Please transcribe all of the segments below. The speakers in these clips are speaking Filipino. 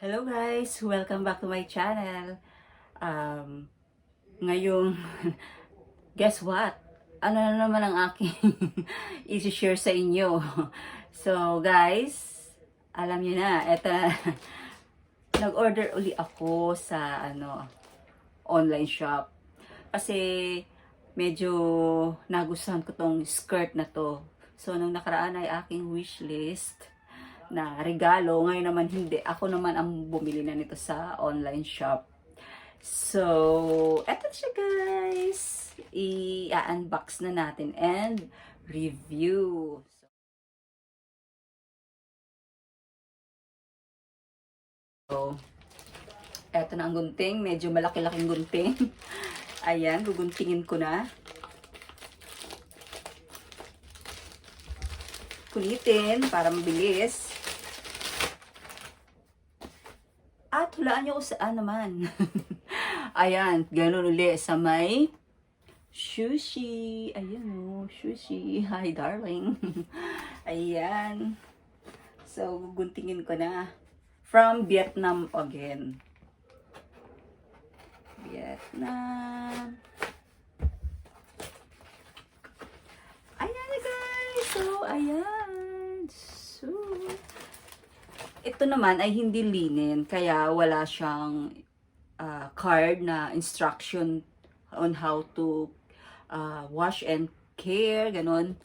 Hello guys! Welcome back to my channel. Um, ngayong, guess what? Ano na naman ang aking i-share sa inyo. So guys, alam niyo na, eto na, nag-order uli ako sa online shop. Kasi medyo nagustuhan ko tong skirt na to. So nung nakaraan ay aking wishlist na regalo. Ngayon naman hindi. Ako naman ang bumili na nito sa online shop. So, eto siya guys. I-unbox na natin and review. So, eto na ang gunting. Medyo malaki-laking gunting. Ayan, guguntingin ko na. Kulitin para mabilis. At hulaan nyo kung saan naman. Ayan, ganun uli sa may sushi. Ayan o, sushi. Hi, darling. Ayan. So, guguntingin ko na. From Vietnam again. Vietnam. Ayan na guys. So, ayan. So, ito naman ay hindi linen. Kaya wala siyang card na instruction on how to wash and care, ganon.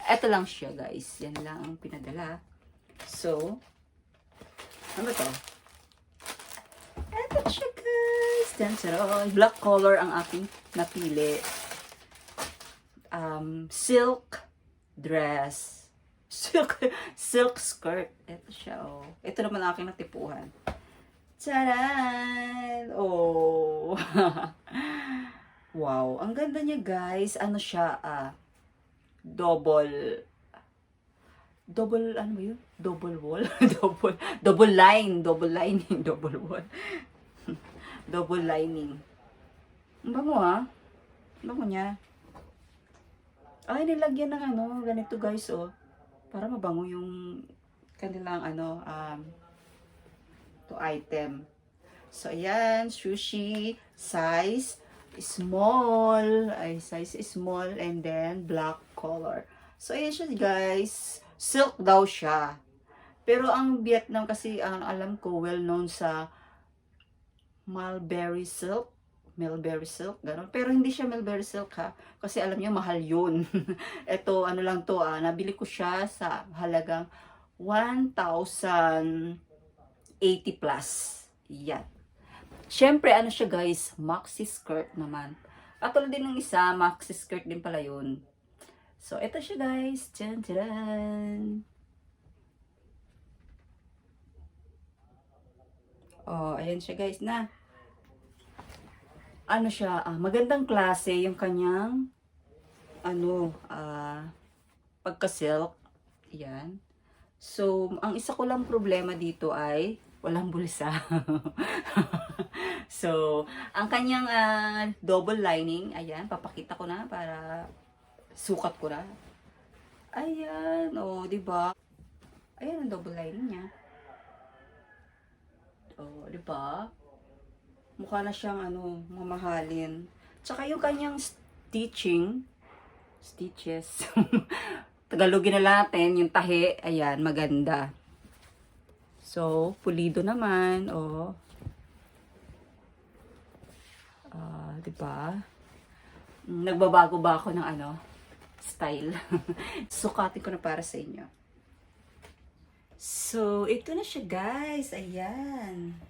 Ito lang siya guys. Yan lang ang pinadala. So, ano ba to? Ito siya guys. Dansaron. Black color ang aking napili. Silk dress. Silk skirt. Ito siya oh. Ito naman ang aking natipuhan. Charan! Oh! Wow, ang ganda niya guys. Ano siya? Double, ano ba yun? Double wall? double line. Double lining. Double wall. Double lining. Ang bango ah. Ang bango niya. Ay, nilagyan ng ganito guys oh. Para mabango yung kanilang to item. So, ayan, sushi, size small, size small, and then black color. So, ayan siya guys, silk daw siya. Pero ang Vietnam kasi, ang alam ko, well known sa mulberry silk, gano'n. Pero hindi siya mulberry silk ha, kasi alam niyo, mahal yun. Ito, ano lang to, nabili ko siya sa halagang 1,080 plus. Yan. Siyempre, ano siya guys, maxi skirt naman. Katulad din ng isa, maxi skirt din pala yun. So, ito siya guys. Tjan, tjan. Oh, ayan siya guys na. Ano siya, magandang klase yung kanyang, pagka-silk. Yan. So, ang isa ko lang problema dito ay walang bulsa. So, ang kanyang double lining, ayan, papakita ko na para sukat ko na. Ayan, oh, di ba? Ayan ang double lining niya. Oh, di ba? Mukha na siyang mamahalin. Tsaka yung kanyang stitches. Tagalogin na natin yung tahi, ayan, maganda. So, pulido naman, oh. 'Di ba? Nagbabago ba ako ng style? Sukatin ko na para sa inyo. So, ito na siya, guys. Ayan.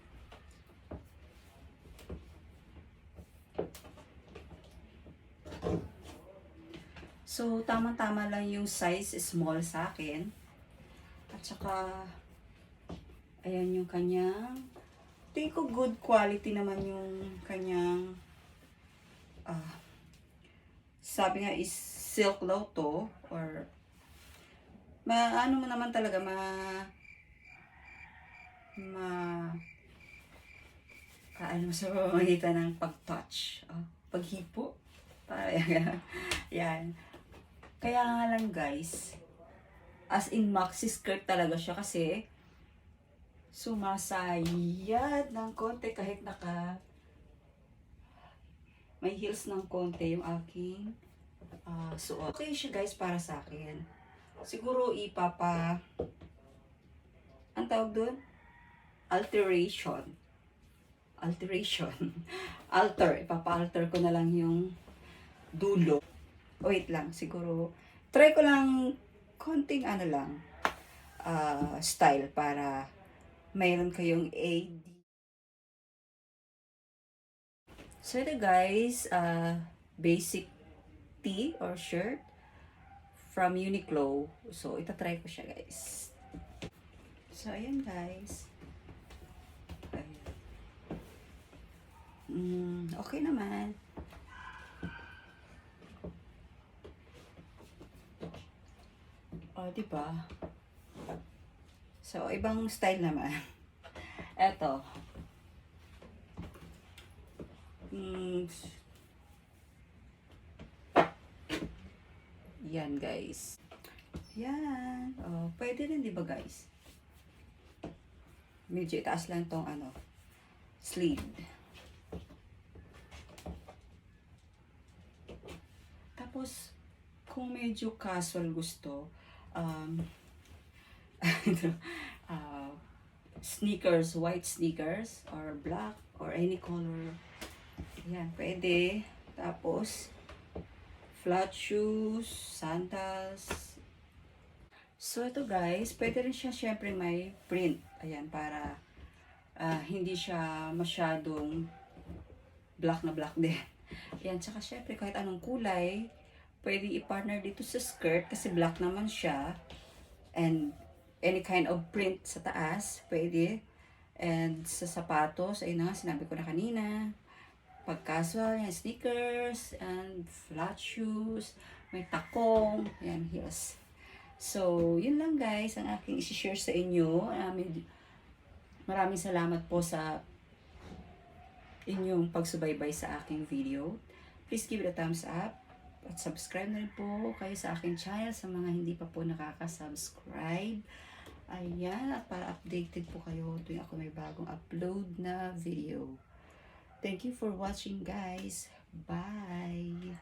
So, tamang-tama lang yung size small sa akin. At saka, ayan yung kanyang, tingin ko good quality naman yung kanyang, sabi nga is silk daw to, or, ano mo naman talaga, ano sa pamamagitan ng pag-touch, paghipo, parang, yan. Kaya nga lang guys, as in maxi skirt talaga siya kasi sumasayad ng konti kahit may heels ng konti yung aking suot. Okay siya guys para sa akin. Siguro ang tawag doon? Alteration. Ipapa-alter ko na lang yung dulo. Wait lang, siguro. Try ko lang konting style para mayroon kayong aid. So ito guys, basic tee or shirt from Uniqlo. So itatry ko siya guys. So ayan guys. Okay naman. O, diba? So, ibang style naman. Eto. Yan, guys. Yan. O, pwede rin, diba, guys? Medyo itaas lang tong sleeve. Tapos, kung medyo casual gusto, sneakers, white sneakers, or black, or any color. Yan, pwede. Tapos, flat shoes, sandals. So, ito guys, pwede rin siya syempre may print. Ayan, para hindi siya masyadong black na black din. Ayan, tsaka syempre kahit anong kulay, pwede i-partner dito sa skirt kasi black naman siya. And any kind of print sa taas, pwede. And sa sapatos, ayun na nga, sinabi ko na kanina. Pag casual, yan, sneakers, and flat shoes, may takong, yan, heels. So, yun lang guys, ang aking isi-share sa inyo. Maraming salamat po sa inyong pagsubaybay sa aking video. Please give it a thumbs up. At subscribe na rin po kayo sa aking channel sa mga hindi pa po nakaka-subscribe. Ayan, at para updated po kayo tuwing ako may bagong upload na video. Thank you for watching guys. Bye!